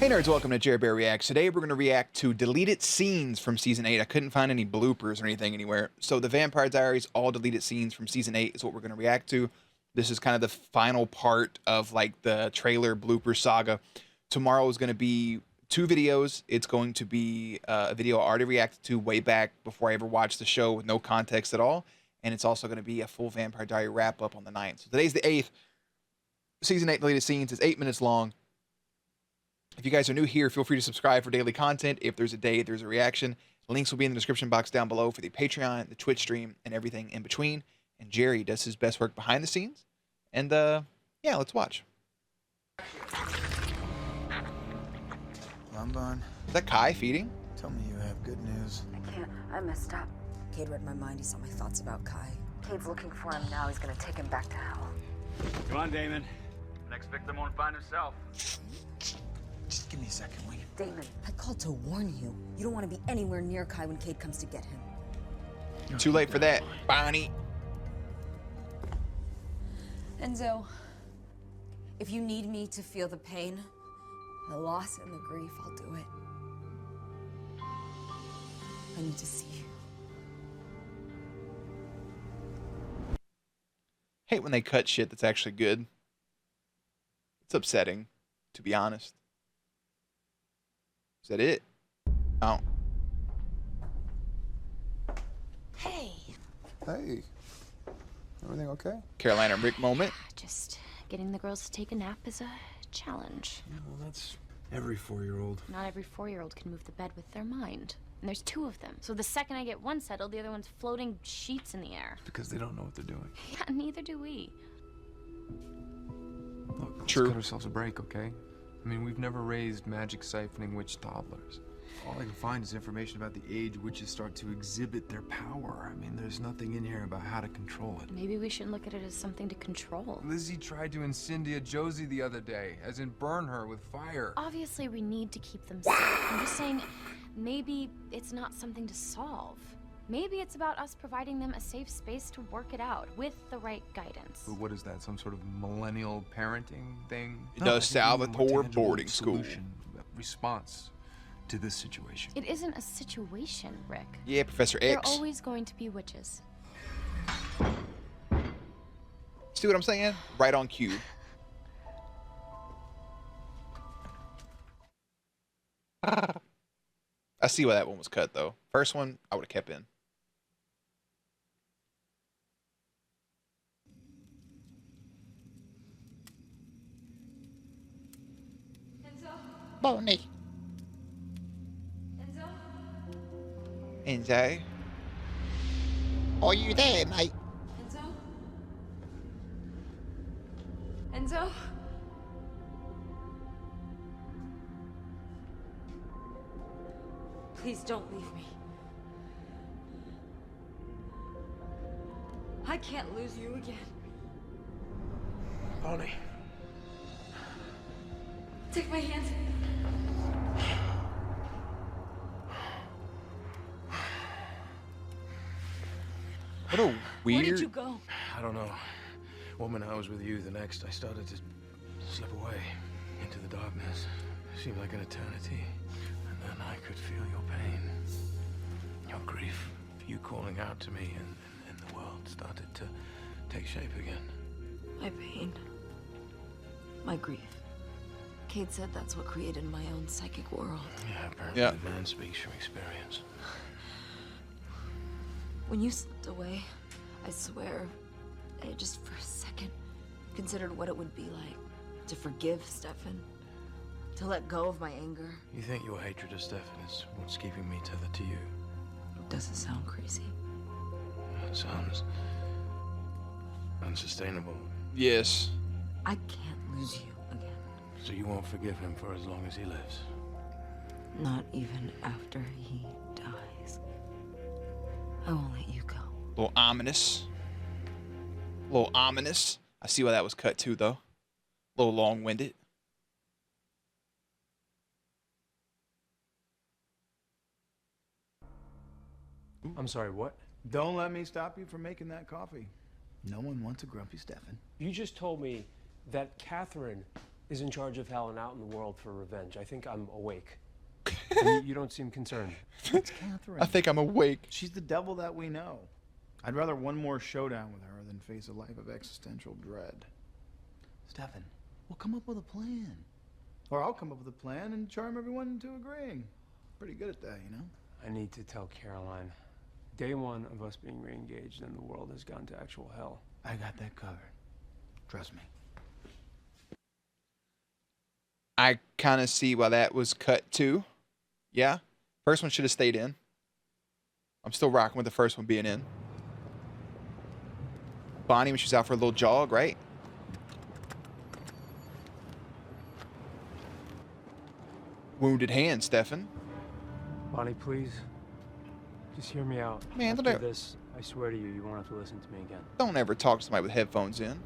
Hey nerds, welcome to Jerry Bear Reacts. Today we're going to react to deleted scenes from Season 8. I couldn't find any bloopers or anything anywhere. So the Vampire Diaries, all deleted scenes from Season 8 is what we're going to react to. This is kind of the final part of like the trailer blooper saga. Tomorrow is going to be 2 videos. It's going to be a video I already reacted to way back before I ever watched the show with no context at all. And it's also going to be a full Vampire Diary wrap up on the 9th. So today's the 8th. Season 8 deleted scenes is 8 minutes long. If you guys are new here, feel free to subscribe for daily content. If there's a day, there's a reaction. Links will be in the description box down below for the Patreon, the Twitch stream, and everything in between. And Jerry does his best work behind the scenes. And, yeah, let's watch. Bon. Is that Kai feeding? Tell me you have good news. I can't. I messed up. Cade read my mind. He saw my thoughts about Kai. Cade's looking for him now. He's gonna take him back to hell. Come on, Damon. Next victim won't find himself. Just give me a second, will you? Damon, I called to warn you. You don't want to be anywhere near Kai when Cade comes to get him. Too late for that, Bonnie. Enzo, if you need me to feel the pain, the loss, and the grief, I'll do it. I need to see you. Hate when they cut shit that's actually good. It's upsetting, to be honest. Is that it? Oh. Hey. Hey. Everything okay? Caroline and Rick moment. Just getting the girls to take a nap is a challenge. Yeah, well, that's every 4-year-old. Not every 4-year-old can move the bed with their mind. And there's 2 of them. So the second I get one settled, the other one's floating sheets in the air. Because they don't know what they're doing. Yeah, neither do we. Look, let's True. cut ourselves a break, okay? I mean, we've never raised magic siphoning witch toddlers. All I can find is information about the age witches start to exhibit their power. I mean, there's nothing in here about how to control it. Maybe we shouldn't look at it as something to control. Lizzie tried to incendia Josie the other day, as in burn her with fire. Obviously, we need to keep them safe. I'm just saying, maybe it's not something to solve. Maybe it's about us providing them a safe space to work it out with the right guidance. But what is that, some sort of millennial parenting thing? It does Salvatore boarding school. Solution, response to this situation. It isn't a situation, Rick. Yeah, Professor There are X. always going to be witches. See what I'm saying? Right on cue. I see why that one was cut, though. First one, I would have kept in. Bonnie. Enzo? Are you there, mate? Enzo? Please don't leave me. I can't lose you again. Bonnie. Take my hand. What a weird... Where did you go? I don't know. Woman, I was with you. The next, I started to slip away into the darkness. It seemed like an eternity. And then I could feel your pain, your grief, you calling out to me, and the world started to take shape again. My pain. My grief. Cade said that's what created my own psychic world. Yeah, apparently Yeah. the man speaks from experience. When you slipped away, I swear, I just for a second considered what it would be like to forgive Stefan, to let go of my anger. You think your hatred of Stefan is what's keeping me tethered to you? Does it sound crazy? It sounds unsustainable. Yes. I can't lose you again. So you won't forgive him for as long as he lives? Not even after he dies. I won't let you go. A little ominous. A little ominous. I see why that was cut too, though. A little long-winded. I'm sorry, what? Don't let me stop you from making that coffee. No one wants a grumpy Stefan. You just told me that Catherine is in charge of Helen out in the world for revenge. I think I'm awake. And you don't seem concerned. It's Catherine. I think I'm awake. She's the devil that we know. I'd rather one more showdown with her than face a life of existential dread. Stefan, we'll come up with a plan. Or I'll come up with a plan and charm everyone into agreeing. Pretty good at that, you know? I need to tell Caroline. Day one of us being re-engaged and the world has gone to actual hell. I got that covered. Trust me. I kind of see why that was cut too. Yeah. First one should have stayed in. I'm still rocking with the first one being in. Bonnie when she's out for a little jog, right? Wounded hand, Stefan. Bonnie, please. Just hear me out. Man, After this, I swear to you, you won't have to listen to me again. Don't ever talk to somebody with headphones in.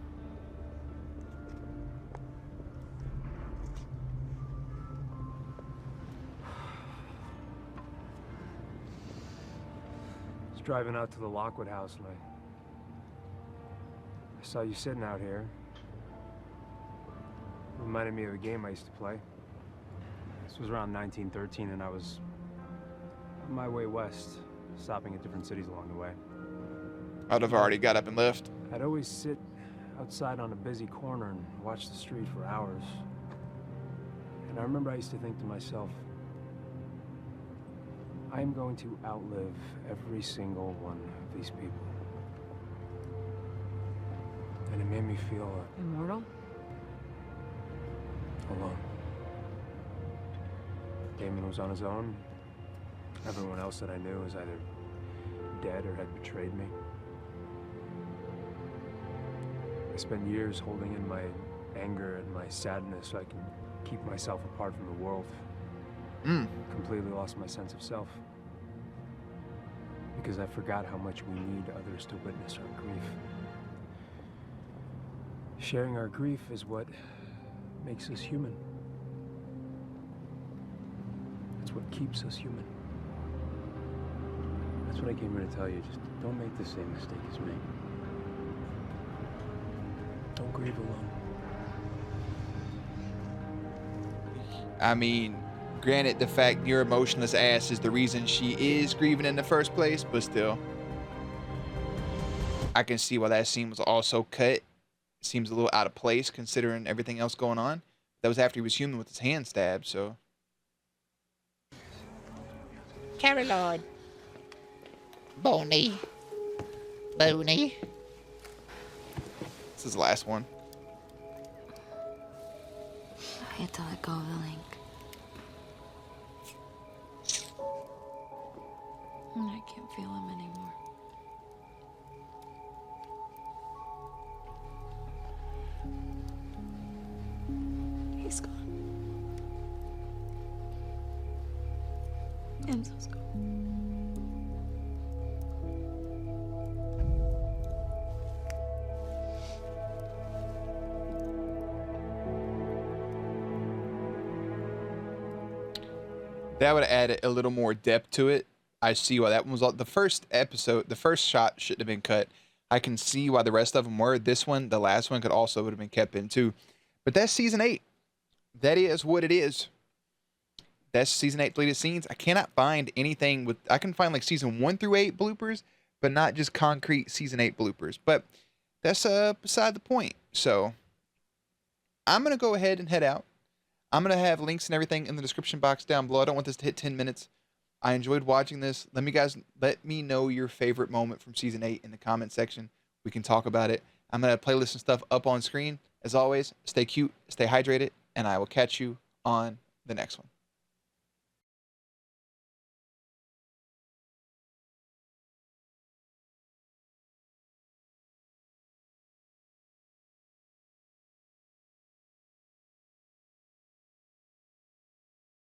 I was driving out to the Lockwood house and I saw you sitting out here. Reminded me of a game I used to play. This was around 1913 and I was on my way west, stopping at different cities along the way. I'd have already got up and left. I'd always sit outside on a busy corner and watch the street for hours. And I remember I used to think to myself, I am going to outlive every single one of these people. And it made me feel Immortal? alone. Damon was on his own. Everyone else that I knew was either dead or had betrayed me. I spent years holding in my anger and my sadness so I can keep myself apart from the world. Completely lost my sense of self. Because I forgot how much we need others to witness our grief. Sharing our grief is what makes us human. It's what keeps us human. That's what I came here to tell you. Just don't make the same mistake as me. Don't grieve alone. I mean, granted, the fact your emotionless ass is the reason she is grieving in the first place, but still. I can see why that scene was also cut. Seems a little out of place considering everything else going on. That was after he was human with his hand stabbed, so. Caroline. Bonnie. Bonnie. This is the last one. I hate to let go of the link. And I can't feel him anymore. He's gone. Enzo's gone. That would have added a little more depth to it. I see why that one was the first episode. The first shot shouldn't have been cut. I can see why the rest of them were. This one, the last one, could also would have been kept in too. But that's season 8. That is what it is. That's season 8 deleted scenes. I cannot find anything with. I can find like season 1 through 8 bloopers, but not just concrete season 8 bloopers. But that's beside the point. So I'm gonna go ahead and head out. I'm gonna have links and everything in the description box down below. I don't want this to hit 10 minutes. I enjoyed watching this. Let me know your favorite moment from season 8 in the comment section. We can talk about it. I'm gonna playlist some stuff up on screen. As always, stay cute, stay hydrated, and I will catch you on the next one.